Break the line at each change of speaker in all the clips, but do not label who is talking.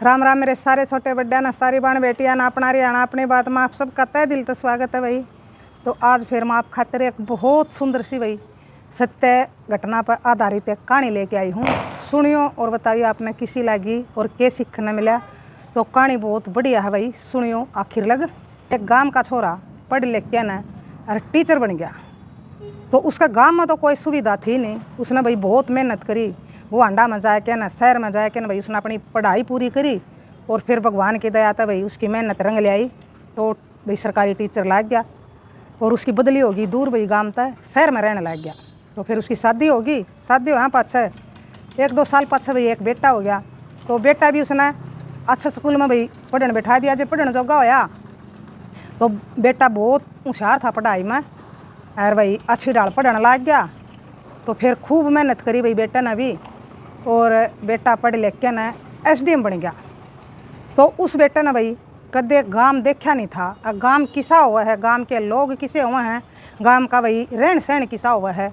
राम राम मेरे सारे छोटे बड्डे ना, सारी बाण बेटियां ना, अपना हरियाणा अपनी बात में आप सबका तय दिल तो स्वागत है भाई। तो आज फिर मैं आप खातिर एक बहुत सुंदर सी भाई सत्य घटना पर आधारित एक कहानी लेके आई हूँ। सुनियो और बताइए आपने किसी लगी और क्या सीखने मिला। तो कहानी बहुत बढ़िया है भाई, सुनियो आखिर लग। एक गांव का छोरा पढ़ लिख के ना और टीचर बन गया। तो उसका गांव में तो कोई सुविधा थी नहीं, उसने भाई बहुत मेहनत करी। वो अंडा में जाए के ना शहर में जाए के ना भाई उसने अपनी पढ़ाई पूरी करी और फिर भगवान की दया था भाई उसकी मेहनत रंग ले आई। तो भाई सरकारी टीचर लग गया और उसकी बदली होगी दूर भाई गांव तक शहर में रहने लग गया। तो फिर उसकी शादी होगी, शादी हो पाछे 1-2 साल पाछे भाई एक बेटा हो गया। तो बेटा भी उसने अच्छा स्कूल में भाई पढ़ने बैठा दिया। जब पढ़ने जोगा होया तो बेटा बहुत होशियार था पढ़ाई में और भाई अच्छी डाल पढ़ने लग गया। तो फिर खूब मेहनत करी भाई बेटा ने भी और बेटा पढ़ लिख के ना SDM बन गया। तो उस बेटे ने भाई कदे गांव देखा नहीं था। गांव किसा हुआ है, गांव के लोग किसे हुए हैं, गांव का भाई रहन सहन किसा हुआ है।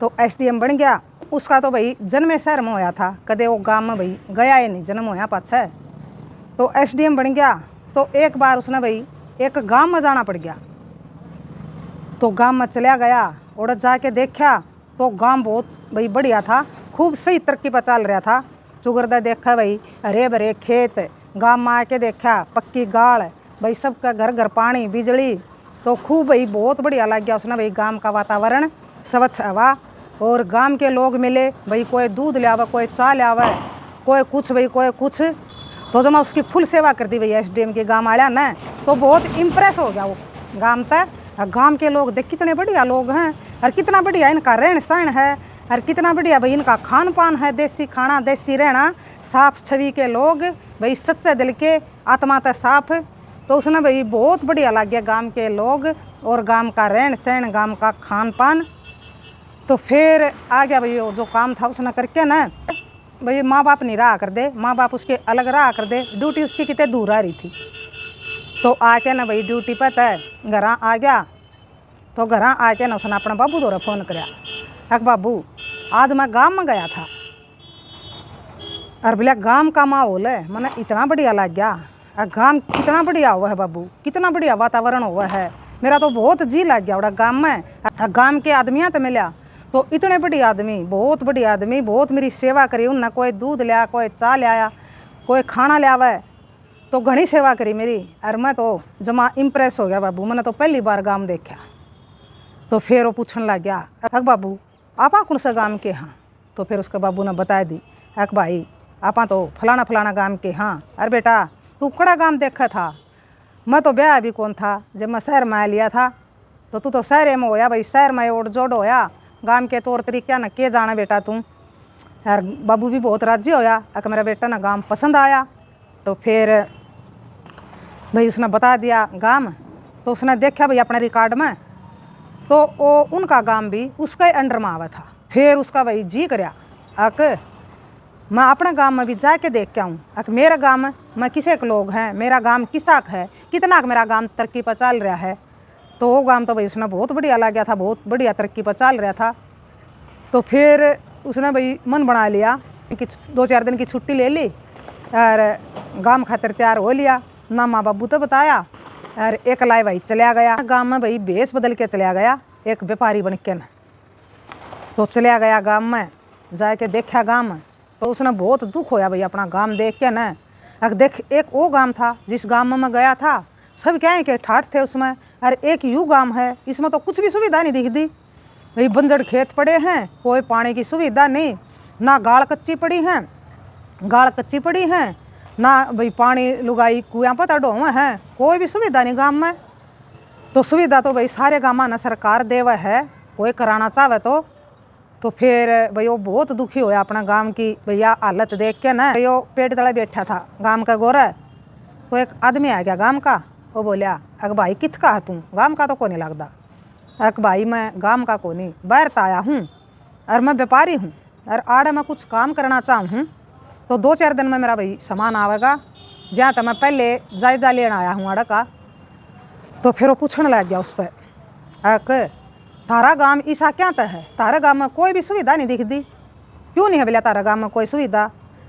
तो SDM बन गया। उसका तो भाई जन्म शहर में होया था, कदे वो गांव में भाई गया ही नहीं, जन्म होया पाछे। तो SDM बन गया। तो एक बार उसने भाई एक गांव में जाना पड़ गया। तो गांव में चला गया और जाके देखा तो गांव बहुत भाई बढ़िया था, खूब सही तरक्की पर चल रहा था। चुगरदा देखा भाई हरे भरे खेत, गांव में आके देखा पक्की गाड़ भाई, सबका घर घर पानी बिजली। तो खूब भाई बहुत बढ़िया लग गया उसने भाई गांव का वातावरण, स्वच्छ हवा और गांव के लोग मिले भाई, कोई दूध ले आवे, कोई चाय ले आवे, कोई कुछ भाई कोई कुछ। तो जब मैं उसकी फुल सेवा कर दी भाई SDM के गाँव वाला ने, तो बहुत इम्प्रेस हो गया वो गाँव तक। गांव के लोग देख कितने बढ़िया लोग हैं और कितना बढ़िया इनका रहन सहन है और कितना बढ़िया भाई इनका खान पान है, देसी खाना देसी रहना, साफ छवि के लोग भाई, सच्चे दिल के, आत्मा तक साफ। तो उसने भाई बहुत बढ़िया लग गया गांव के लोग और गांव का रहन सहन, गांव का खान पान। तो फिर आ गया भाई जो काम था उसने करके ना भाई माँ बाप नहीं रहा कर दे, माँ बाप उसके अलग रहा कर दे, ड्यूटी उसकी कितने दूर आ रही थी। तो आके ना भाई ड्यूटी पर तय घर आ गया। तो घर आके ना उसने अपना बाबू द्वारा फ़ोन कराया, अक बाबू आज मैं गांव में गया था और बोला गांव का माहौल है मैंने इतना बढ़िया लग गया। गांव कितना बढ़िया हुआ है बाबू, कितना बढ़िया वातावरण हुआ है, मेरा तो बहुत जी लग गया उड़ा गांव में। गांव के आदमियाँ तो मिला तो इतने बढ़िया आदमी, बहुत बढ़िया आदमी, बहुत मेरी सेवा करी उनने, कोई दूध लिया, कोई चाय लिया, कोई खाना लिया आवे, तो घनी सेवा करी मेरी। और मैं तो जमा इम्प्रेस हो गया बाबू, मैंने तो पहली बार गांव देखा। तो फिर वो पूछने लग गया, अक बाबू आप कौन सा गांव के हाँ। तो फिर उसके बाबू ने बता दी, अक भाई आप तो फलाना फलाना गांव के हाँ। अरे बेटा तू कड़ा गांव देखा था, मैं तो ब्याह भी कौन था जब मैं शहर में आ लिया था। तो तू तो शहर में होया भाई, शहर में ओढ़ जोड़ होया, गांव के तौर तरीके ना के जाना बेटा तू। यार बाबू भी बहुत राजी होया, अक मेरा बेटा ना गांव पसंद आया। तो फिर भाई उसने बता दिया गांव। तो उसने देखा भाई अपने रिकॉर्ड में तो वो उनका गांव भी उसके अंडर में आवा था। फिर उसका भाई जी करया अक मैं अपने गांव में भी जाके देख के आऊँ, अक मेरा गांव में किसे के लोग हैं, मेरा गांव किसा का है, कितना मेरा गांव तरक्की पर चल रहा है। तो वो गांव तो भाई उसने बहुत बढ़िया लग गया था, बहुत बढ़िया तरक्की पर चल रहा था। तो फिर उसने भाई मन बना लिया कि 2-4 दिन की छुट्टी ले ली और गांव खातिर तैयार हो लिया ना, माँ बाबू तो बताया और एक लाए भाई चला गया गांव में भाई, भेष बदल के चला गया एक व्यापारी बन के न। तो चला गया गांव में, जाके देखा गांव में। तो उसने बहुत दुख होया भाई अपना गांव देख के न। अब देख एक वो गांव था जिस गांव में मैं गया था, सब क्या है कि ठाठ थे उसमें, और एक यूँ गांव है इसमें तो कुछ भी सुविधा नहीं दिखती भाई, बंजर खेत पड़े हैं, कोई पानी की सुविधा नहीं, ना गाड़ कच्ची पड़ी हैं, गाड़ कच्ची पड़ी हैं ना भाई पानी लुगाई कुआं पता डोवे हैं, कोई भी सुविधा नहीं गांव में। तो सुविधा तो भाई सारे गाँव में सरकार देवा है, कोई कराना चाहे तो फिर भाई वो बहुत दुखी होया अपना गांव की भैया हालत देख के ना। वो पेट तले बैठा था गांव का गोरा। तो एक आदमी आ गया गांव का, वो बोलिया अक भाई कित का है तू, गांव का तो को नहीं लगता। अक भाई मैं गांव का को नहीं, बाहर तो आया हूँ और मैं व्यापारी हूँ और आड़े मैं कुछ काम करना चाहूँ। तो 2-4 दिन में मेरा भाई सामान आवेगा, जहाँ तक मैं पहले जायजा लेना आया हूँ आड़ा का। तो फिर वो पूछने लग गया उस पर, अक तारा गांव ऐसा क्या है, तारा गांव में कोई भी सुविधा नहीं दिखती, क्यों नहीं है बोला तारा गांव में कोई सुविधा।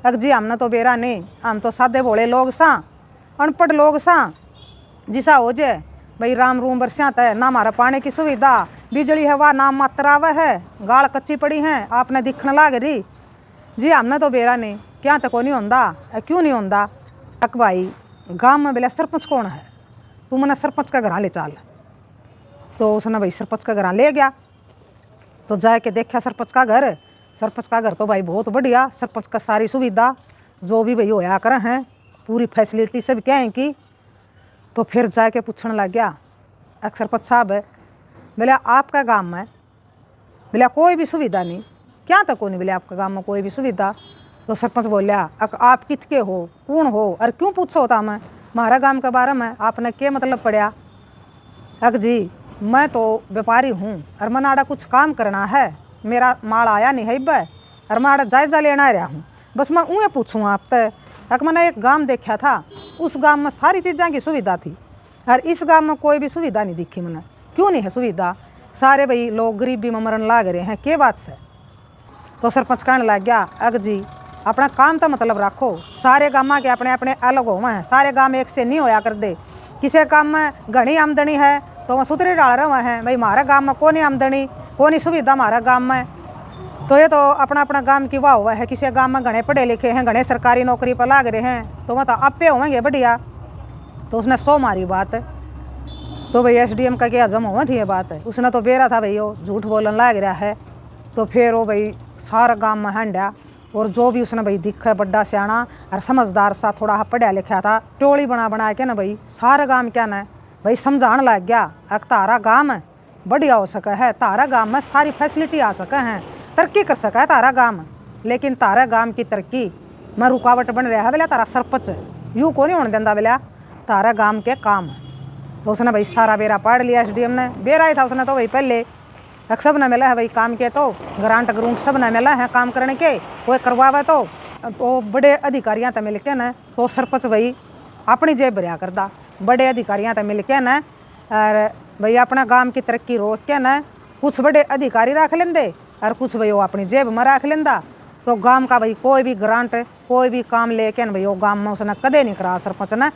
अग जी हमने तो बेरा नहीं, हम तो सादे भोले लोग सा, अनपढ़ लोग सा, जिसा हो जाए भाई राम रूम बरसात है ना, हमारा पानी की सुविधा, बिजली हवा नाम मात्र आवे है, गाड़ कच्ची पड़ी है आपने दिखने लाग रही जी, हमने तो बेरा नहीं, क्या तक नहीं होंदा, क्यों नहीं होंदा। तक भाई गांव में बोले सरपंच कौन है, तू मैंने सरपंच का घर ले चल। तो उसने भाई सरपंच का घर ले गया, तो जाके देखा सरपंच का घर। सरपंच का घर तो भाई बहुत बढ़िया, सरपंच का सारी सुविधा जो भी भाई होया कर हैं, पूरी फैसिलिटी सब क्या है कि। तो फिर जाके पूछने लग गया, एक सरपंच साहब है, बोले आपका गांव में बोले कोई भी सुविधा नहीं, क्या तक नहीं बोले आपका गांव में कोई भी सुविधा। तो सरपंच बोलिया, आप कितके हो, कौन हो और क्यों पूछो था मैं हमारा गांव के बारे में, आपने क्या मतलब पड़ा। अक जी मैं तो व्यापारी हूँ और मैंने आड़ा कुछ काम करना है, मेरा माल आया नहीं है भाई और मैं आड़ा जायजा लेना रहा हूँ, बस मैं ऊँ पूछूँ आप तक। अक मैंने एक गांव देखा था, उस गांव में सारी चीज़ों की सुविधा थी और इस गांव में कोई भी सुविधा नहीं दिखी मैंने, क्यों नहीं है सुविधा, सारे भाई लोग गरीबी में मरण लाग रहे हैं, के बात से। तो सरपंच कहने लग गया, अग जी अपना काम तो मतलब रखो, सारे गाँव के अपने अपने अलग होवे हैं, सारे गाँव एक से नहीं होया कर दे, किसी काम में घनी आमदनी है तो वह सुतरी डाल रहे हैं भाई, हमारा गाँव में कौन आमदनी कौन सुविधा हमारा गाँव में। तो ये तो अपना अपना गाँव की वाह हुआ है, किसी गाँव में घने पढ़े लिखे हैं, घने सरकारी नौकरी पर लाग रहे हैं, तो वह तो आपे होंगे बढ़िया। तो उसने 100 मारी बात, तो भाई एसडीएम का क्या हजम हुआ थी ये बात है, उसने तो बेरा था भाई वो झूठ बोलने लग रहा है। तो फिर वो भाई सारा गाँव में हंडा, और जो भी उसने भाई दिखा बड्डा सियाणा और समझदार सा थोड़ा पढ़ा लिखा था, टोली बना के ना भाई सारा गाँव क्या ना भाई समझाने लग गया, अक तारा गाँव बढ़िया हो सका है, तारा गाँव में सारी फैसिलिटी आ सके हैं, तरक्की कर सका है तारा गाँव, लेकिन तारा गाँव की तरक्की में रुकावट बन रहा है बोला तारा सरपंच, यूँ को नहीं होने देंदा बोला तारा गाँव के काम। तो उसने भाई सारा बेरा पढ़ लिया, एसडीएम ने बेरा ही था उसने तो भाई पहले, सब ने मिला है भाई काम के, तो ग्रांट ग्रूंट सब ने मिला है काम करने के, कोई करवावे तो वो बड़े अधिकारियों तक मिल के न, तो सरपंच भाई अपनी जेब भरिया करता, बड़े अधिकारियों तक मिल के न, और भाई अपना गांव की तरक्की रोक के न, कुछ बड़े अधिकारी रख लेंदे और कुछ भाई वो अपनी जेब में रख लेंदा। तो गांव का भाई कोई भी ग्रांट कोई भी काम लेके न भाई वो गांव में उसने कदे नहीं करा सरपंच ने।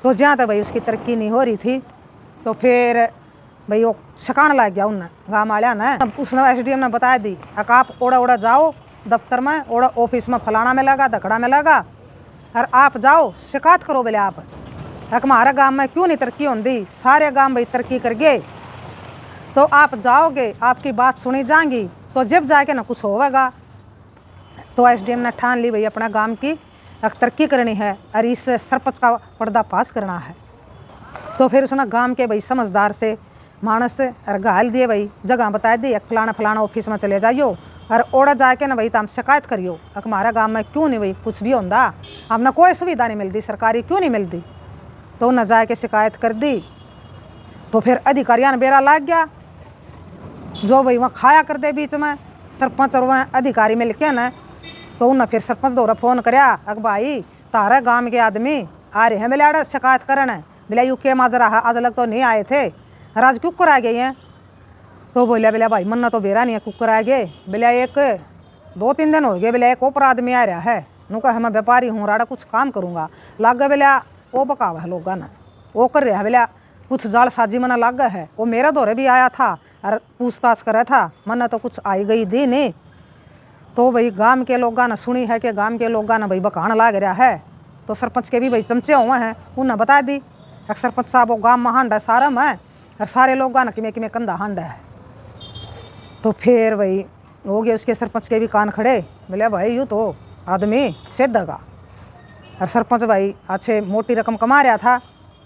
तो जहाँ तक भाई उसकी तरक्की नहीं हो रही थी, तो फिर भाई वो छकाने लग गया उनने गाँव वाले ने। उसने एसडीएम ने बता दी, आप ओड़ा ओड़ा जाओ दफ्तर में, ओड़ा ऑफिस में फलाना में लगा धकड़ा में लगा, और आप जाओ शिकायत करो बोले आप हमारा गांव में क्यों नहीं तरक्की होती, सारे गांव भाई तरक्की कर गए, तो आप जाओगे आपकी बात सुनी जाएंगी, तो जब जाके ना कुछ होगा। तो एसडीएम ने ठान ली भाई अपना गांव की तरक्की करनी है और इस सरपंच का पर्दाफाश करना है। तो फिर उसने गांव के भाई समझदार से मानस और घाल दिए भाई, जगह बता दी फलाना फलाना ऑफिस में चले जाइयो और ओड़ा जाके ना भाई तो हम शिकायत करियो, हमारा गांव में क्यों नहीं भाई कुछ भी होता, हमने कोई सुविधा नहीं मिलती सरकारी क्यों नहीं मिलती। तो उन्हें जाके शिकायत कर दी। तो फिर अधिकारियों ने बेरा लाग गया, जो भाई वहाँ खाया कर दे बीच में सरपंच और वहाँ अधिकारी मिल के न, तो उन्हें फिर सरपंच दौरा फ़ोन कराया, अग भाई तारे गांव के आदमी आ रहे हैं बोले आड़ा शिकायत करने, बोले यू के माजरा है आज लग तो नहीं आए थे और आज कुकर आ गए हैं। तो बोलिया बोले भाई मन्ना तो बेरा नहीं है कुकर आ गए, बोले एक 2-3 दिन हो गए, बोले एक ऊपर आदमी आ रहा है, नू कहा मैं व्यापारी हूँ राड़ा कुछ काम करूँगा, लाग गए बोले वो बकावा है लोग ना वो कर रहा है, बोले कुछ जाल साजी मना लाग गया है, वो मेरा दौरे भी आया था और पूछताछ कर रहा था, मन्ना तो कुछ आई गई दी नहीं। तो भाई गांव के लोग ने सुनी है कि गांव के लोग ने भाई बकान लाग रहा है, तो सरपंच के भी भाई चमचे हुए हैं, उन्हें बता दी सरपंच साहब वो गांव में हांड है सारा में और सारे लोग ने किमें किमें कंधा हांड है। तो फिर भाई हो गए उसके सरपंच के भी कान खड़े, बोले भाई यूँ तो आदमी सीधा और सरपंच भाई अच्छे मोटी रकम कमा रहा था,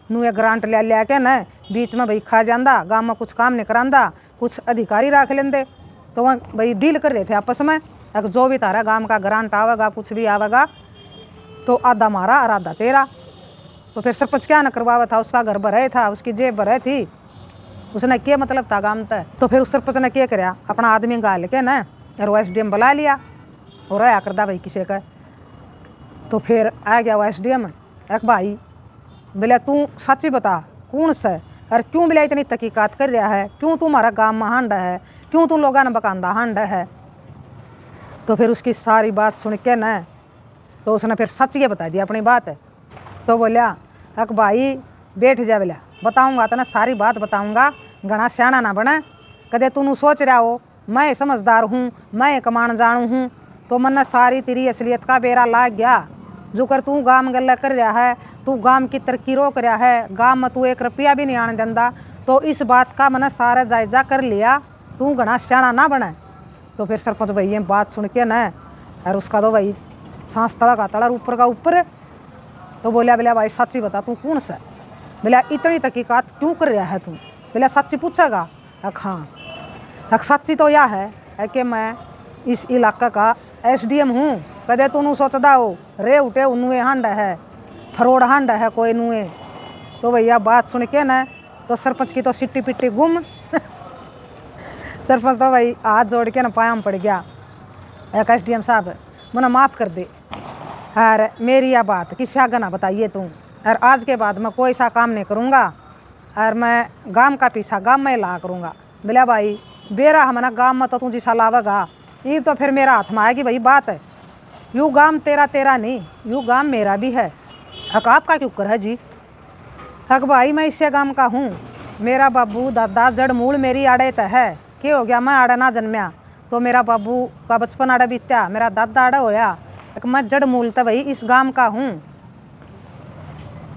नू एक ग्रांट ले के न बीच में भाई खा जाता, गाँव में कुछ काम नहीं करांदा, कुछ अधिकारी रख लेंदे, तो वह भाई डील कर रहे थे आपस में, अगर जो भी तारा गांव का ग्रांट आवेगा कुछ भी आवेगा तो आधा मारा और आधा तेरा। तो फिर सरपंच क्या न करवावा था, उसका घर भरे था, उसकी जेब भरे थी, उसने क्या मतलब था गांव तक। तो फिर उस सरपंच ने क्या कराया, अपना आदमी गाल के न और वो एसडीएम बुला लिया और आया करदा भाई किसी का। तो फिर आ गया वो एसडीएम, एक भाई बोले तू सच्ची बता कौन से और क्यों बोले इतनी तहकीकात कर रहा है, क्यों तू हमारा गाँव में हांड है, क्यों तू लोगों ने बकांदा हांड है। तो फिर उसकी सारी बात सुन के न तो उसने फिर सच ये बता दिया अपनी बात। तो बोलिया अक भाई बैठ जा, बोलिया बताऊँगा तो ना सारी बात बताऊँगा, घना सियाना ना बने। कदे तू सोच रहा हो मैं समझदार हूँ, मैं कमान जानू हूँ, तो मन सारी तेरी असलियत का बेरा लाग गया। जो कर तू गाम गल्ला कर रहा है, तू गाम की तरक्की रोक रहा है, गाम में तू 1 रुपया भी नहीं आने देंदा, तो इस बात का मैंने सारा जायजा कर लिया, तू घना सियाना ना बने। तो फिर सरपंच भाई ये बात सुन के न और उसका तो भाई सांस तड़ा का तड़ा ऊपर का ऊपर। तो बोलिया बोलिया भाई सच्ची बता तू कौन सा, बोलिया इतनी तहकीकात क्यों कर रहा है तू, बोलिया सच्ची पूछेगा। हाँ सच्ची तो यह है कि मैं इस इलाका का SDM हूँ। कदे तू सोचदा हो रे उठे नुए हंड है, फरोड़ हंड है कोई नुए। तो भैया बात सुन के न तो सरपंच की तो सिट्टी पिट्टी गुम। सरपंच तो भाई हाथ जोड़ के न पाया में पड़ गया, एक SDM साहब मुझे माफ़ कर दे, और मेरी यह बात किसी आगे ना बताइए तू, और आज के बाद मैं कोई सा काम नहीं करूँगा, और मैं गांव का पीछा गांव में ला करूँगा। बोला भाई बेरा हमारा गांव में तो तू जिसा लावेगा ये तो फिर मेरा हाथ में आएगी भाई बात है। यूँ गांव तेरा तेरा नहीं, यूँ गांव मेरा भी है। हक आपका क्यों कर है जी? हक भाई मैं इससे गांव का हूँ, मेरा बाबू दादा जड़ मूल मेरी आड़े तो है। क्या हो गया मैं आड़ा ना जन्मया तो मेरा बाबू का बचपन आड़ा बीत्या, मेरा दादा आड़ा होया, मैं जड़ मूल तो भाई इस गांव का हूँ।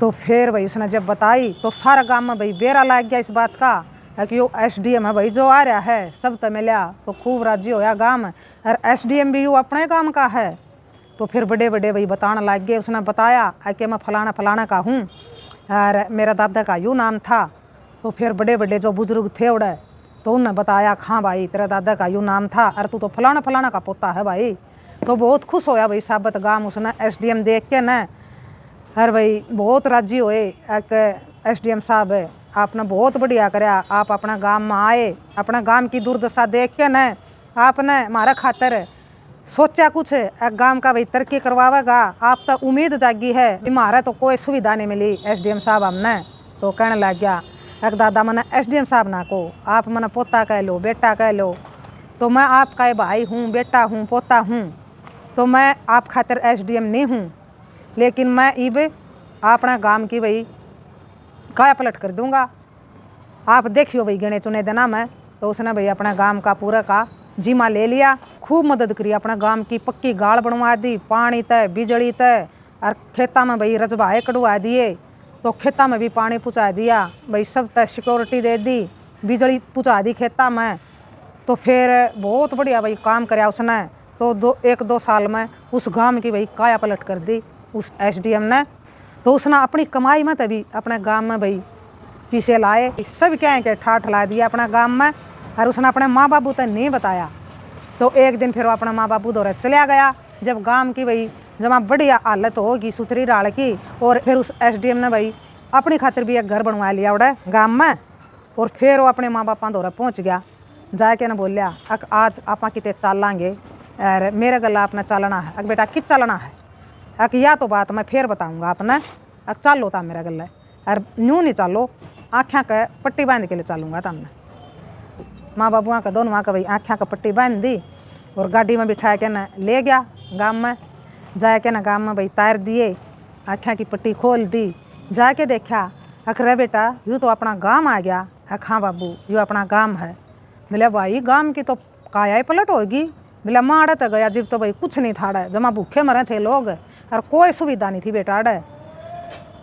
तो फिर भाई उसने जब बताई तो सारा गांव में भाई बेरा लाग गया इस बात का कि यो SDM है भाई जो आ रहा है, सब तो मिला तो खूब राजी होया गांव, और SDM भी यू अपने गांव का है। तो फिर बड़े बड़े भाई बताने लग गए, उसने बताया कि मैं फलाना फलाना का हूँ और मेरा दादा का यूँ नाम था। तो फिर बड़े बड़े जो बुजुर्ग थे उड़े तो उन्होंने बताया हाँ भाई तेरा दादा का यूँ नाम था और तू तो फलाना फलाना का पोता है भाई। तो बहुत खुश होया भाई साबत गांव उसने SDM देख के न, और भाई बहुत राजी हुए। एक SDM साहब आपने बहुत बढ़िया कराया, आप अपना गांव में आए, अपना गांव की दुर्दशा देख के न आपने हमारा खातर सोचा कुछ एक गांव का भाई तरक्की करवावेगा, आप तो उम्मीद जागी है। हमारा तो कोई सुविधा नहीं मिली SDM साहब हमने। तो कहने लग गया एक दादा मैंने SDM साहब ना को आप मैंने पोता कह लो बेटा कह लो, तो मैं आपका भाई हूँ, बेटा हूँ, पोता हूँ, तो मैं आप खातिर SDM नहीं हूँ, लेकिन मैं इब अपना गांव की भाई काया पलट कर दूंगा, आप देखियो भाई गिने चुने देना मैं। तो उसने भाई अपना गांव का पूरा का जिम्मा ले लिया, खूब मदद करी, अपना गांव की पक्की गाड़ बनवा दी, पानी तय बिजली तय, और खेता में भाई रजबाए कटवा दिए, तो खेता में भी पानी पहुँचा दिया भाई, सब तय सिक्योरिटी दे दी, बिजली पहुँचा दी खेता में। तो फिर बहुत बढ़िया भाई काम कराया उसने। तो 1-2 साल में उस गांव की भाई काया पलट कर दी उस SDM ने। तो उसने अपनी कमाई में तभी अपने गांव में भाई पीछे लाए, सब क्या है कि ठाठ ला दिया अपना गांव में, और उसने अपने माँ बाबू तक नहीं बताया। तो एक दिन फिर वो अपना माँ बाबू दौरे चला गया, जब गांव की भाई जमा बढ़िया हालत होगी सुथरी डाल की, और फिर उस SDM ने भाई अपनी खातिर भी एक घर बनवा लिया उड़े गांव में। और फिर वो अपने माँ बापा दौरे पहुँच गया, जाके न बोलिया अक आज आप कितने चलांगे और मेरे गला अपना चलना है। अक बेटा कित चलना है? अक या तो बात मैं फिर बताऊँगा अपने, अक चलो था मेरा गला, और यूँ नहीं चलो आँखें का पट्टी बांध के लिए चलूँगा तमने। माँ बाबुआ का दोनों का भाई आँखें का पट्टी बांध दी और गाड़ी में बिठा के न ले गया गांव में। जाके न गांव में भाई तार दिए, आँखें की पट्टी खोल दी, जाके देखा अरे बेटा यूँ तो अपना गांव आ गया। हाँ बाबू यूँ अपना गांव है। बोले भाई गांव की तो काया ही पलट होगी। बोला माँ अड़े तो गया जब तो भाई कुछ नहीं था अड़े, जमा भूखे मरे थे लोग और कोई सुविधा नहीं थी बेटा अड़े।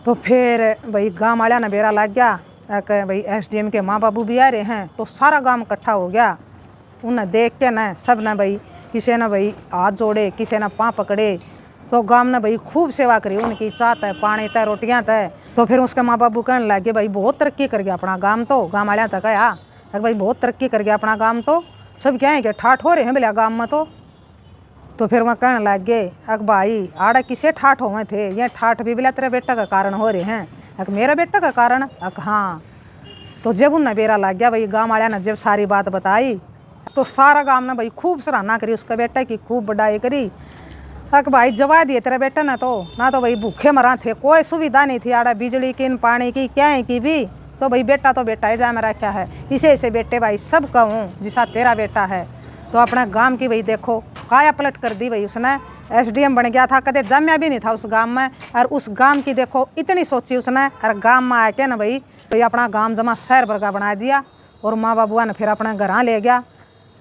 तो फिर भाई गाँव वाला ने बेरा लग गया कि भाई SDM के माँ बाबू भी आ रहे हैं, तो सारा गांव इकट्ठा हो गया। उन्हें देख के न सब ने भाई किसी ने भाई हाथ जोड़े, किसी ने पाँव पकड़े, तो गांव ने भाई खूब सेवा करी उनकी, चाह तय पानी तय रोटियाँ तय। तो फिर उसके माँ बाबू कहने लगे भाई बहुत तरक्की कर गया अपना गांव, तो गाँव वाले तक आया भाई बहुत तरक्की कर गया अपना गांव, तो सब क्या है कि ठाठ हो रहे हैं बोले गाँव में। तो फिर वह कहने लग गए अक भाई आड़ा किसे ठाठ हुए थे, ये ठाठ भी बोला तेरे बेटा का कारण हो रहे हैं। अक मेरा बेटा का कारण? अक हाँ। तो जब उन्हें बेरा लग गया भाई गाँव वाले ने जब सारी बात बताई, तो सारा गांव ने भाई खूब सराहना करी उसका बेटा की, खूब बढ़ाई करी। अक भाई जवा दिए तेरे बेटा ने तो ना तो भाई भूखे मरा थे, कोई सुविधा नहीं थी आड़ा बिजली की पानी की क्या है की भी, तो भाई बेटा तो बेटा ही जा मेरा क्या है। इसे ऐसे बेटे भाई सब कहूँ जिसा तेरा बेटा है। तो अपना गांव की भाई देखो काया पलट कर दी भाई उसने, एसडीएम बन गया था, कदे जम्या भी नहीं था उस गांव में। और उस गांव की देखो इतनी सोची उसने, और गांव में आके ना भाई अपना गांव जमा शहर भर का बना दिया। और माँ बाबुआ ने फिर अपना घर ले गया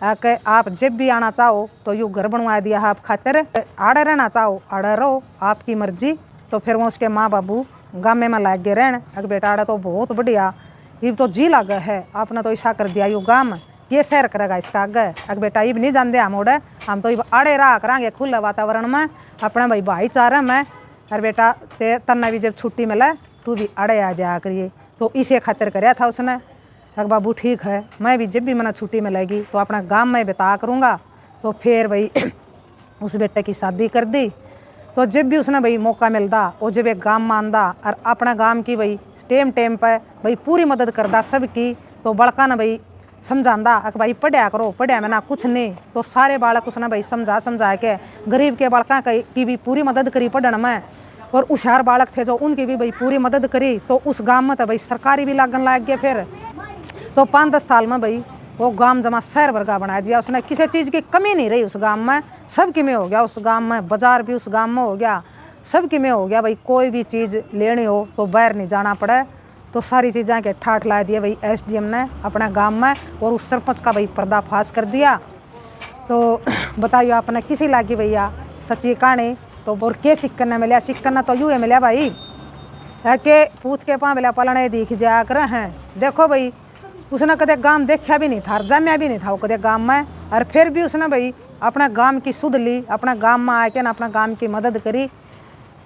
कि आप जब भी आना चाहो तो यूँ घर बनवा दिया आप खातिर, आड़े रहना चाहो आड़े रहो, आपकी मर्जी। तो फिर वो उसके माँ बाबू गाँव में लाग गए रहन। अगर बेटा आड़ा तो बहुत बढ़िया, ये तो जी लगा है, आपने तो ऐसा कर दिया यू गाँव ये शहर करेगा इसका आगे। अगर बेटा ये भी नहीं जानते हम उड़े, हम तो आड़े रहा करांगे खुले वातावरण में अपने भाई भाईचारे में। और बेटा ते तन्ना भी जब छुट्टी मिले तू भी आड़े आ जाया करिए। तो इसे खातिर कराया था उसने। अगर बाबू ठीक है, मैं भी जब भी मैंने छुट्टी मिलेगी तो अपना गाँव में बिता करूँगा। तो फिर भाई उस बेटे की शादी कर दी। तो जब भी उसने भाई मौका मिलता वो जब एक गाँव में आंदा और अपना गाँव की भाई टेम पर भाई पूरी मदद करदा सबकी। तो बड़का ने भाई समझांदा कि भाई पढ़िया करो, पढ़िया में ना कुछ नहीं। तो सारे बालक उसने भाई समझा के गरीब के बालका की भी पूरी मदद करी पढ़ने में। और होशियार बालक थे जो उनकी भी भाई पूरी मदद करी। तो उस गांव में तो भाई सरकारी भी लागन लाग गया। फिर तो 5-10 साल में भाई वो गांव जमा शहर भर का बना दिया उसने। किसी चीज़ की कमी नहीं रही उस गांव में, सबकी में हो गया उस गांव में। बाजार भी उस गांव में हो गया, सबकी में हो गया भाई। कोई भी चीज़ लेनी हो तो बाहर नहीं जाना पड़े। तो सारी चीज़ें के ठाठ ला दिए भाई एसडीएम ने अपने गांव में। और उस सरपंच का भाई पर्दाफाश कर दिया। तो बताइए आपने किसी लागी भैया सच्ची कहानी। तो और के सिक्कन ने मिला, सिक्कन तो यूँ मिला भाई के पूत के पाँव मिला पलने दिख जा कर हैं। देखो भाई उसने कदे गांव देखा भी नहीं था, जम्या भी नहीं था वो कदे गांव में। और फिर भी उसने भाई अपना गांव की सुध ली, अपना गांव में आके ना अपना गांव की मदद करी।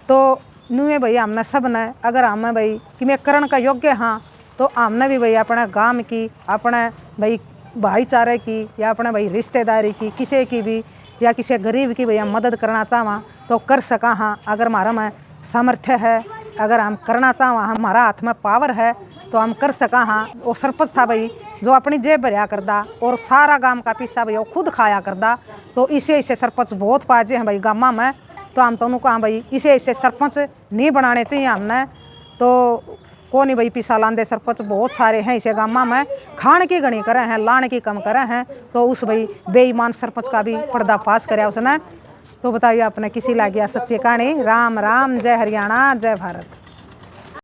तो नुए भाई हमने सब ने अगर हमें भाई कि मैं करण का योग्य हाँ तो हमने भी भाई अपने गांव की, अपने भाई भाईचारे की या अपने भाई रिश्तेदारी की किसी की भी या किसी गरीब की भाई हम मदद करना चाहवा तो कर सका हाँ। अगर हमारा में सामर्थ्य है, अगर हम करना चाहवा, हमारा हाथ में पावर है तो हम कर सका हाँ। वो सरपंच था भाई जो अपनी जेब भरिया करदा और सारा गांव का पैसा भाई वो खुद खाया करदा। तो इसे सरपंच बहुत पाजे हैं भाई गाँव में। तो हम तो उन्होंने कहा भाई इसे सरपंच नहीं बनाने चाहिए हमने। तो को नहीं भाई पैसा लांदे सरपंच बहुत सारे हैं इसे गाँव में, खान की गणी करे हैं, लाने की कम करे हैं। तो उस भाई बेईमान सरपंच का भी पर्दाफाश कराया उसने। तो बताइए आपने किसी ला गया सच्ची कहानी। राम राम, जय हरियाणा, जय भारत।